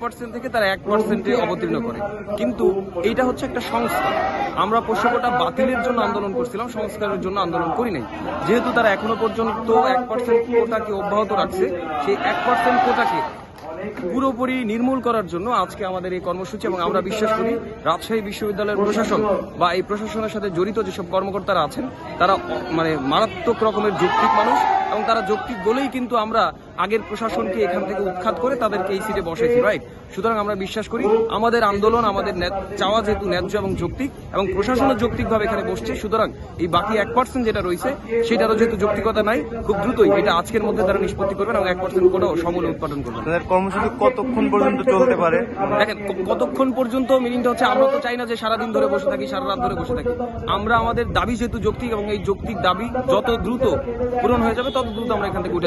1% থেকে তারা 1%-এ অবতীর্ণ করে। কিন্তু এইটা হচ্ছে একটা সংস্কার। আমরা পোষ্য কোটা বাতিলের জন্য আন্দোলন করছিলাম, সংস্কারের জন্য আন্দোলন করি নাই। যেহেতু তারা এখনো পর্যন্ত 1% কোটাকে অব্যাহত রাখছে, সেই 1% কোটাকে পুরোপুরি নির্মূল করার জন্য আজকে আমাদের এই কর্মসূচি। এবং আমরা বিশ্বাস করি রাজশাহী বিশ্ববিদ্যালয়ের প্রশাসন বা এই প্রশাসনের সাথে জড়িত যেসব কর্মকর্তারা আছেন তারা মানে মারাত্মক রকমের যৌক্তিক মানুষ, এবং তারা যৌক্তিক বলেই কিন্তু আমরা আগের প্রশাসনকে এখান থেকে উৎখাত করে তাদেরকে এই সিটে বসাইছি, রাইট? সুতরাং আমরা বিশ্বাস করি আমাদের আন্দোলন, আমাদের চাওয়া যেহেতু ন্যায্য এবং যৌক্তিক, এবং প্রশাসনও যৌক্তিকভাবে এখানে বসছে, সুতরাং এই বাকি 1% যেটা রয়েছে সেটারও যেহেতু যৌক্তিকতা নাই, খুব দ্রুতই এটা আজকের মধ্যে তারা নিষ্পত্তি করবেন এবং 1% কোটাও সমূলে উৎপাদন করবেন। কর্মসূচি কতক্ষণ পর্যন্ত চলতে পারে? দেখেন, কতক্ষণ পর্যন্ত মিনিংটা হচ্ছে, আমরা তো চাই না যে সারাদিন ধরে বসে থাকি, সারা রাত ধরে বসে থাকি। আমরা আমাদের দাবি যেহেতু যৌক্তিক, এবং এই যৌক্তিক দাবি যত দ্রুত পূরণ হয়ে যাবে তত দ্রুত আমরা এখান থেকে উঠে যাবো।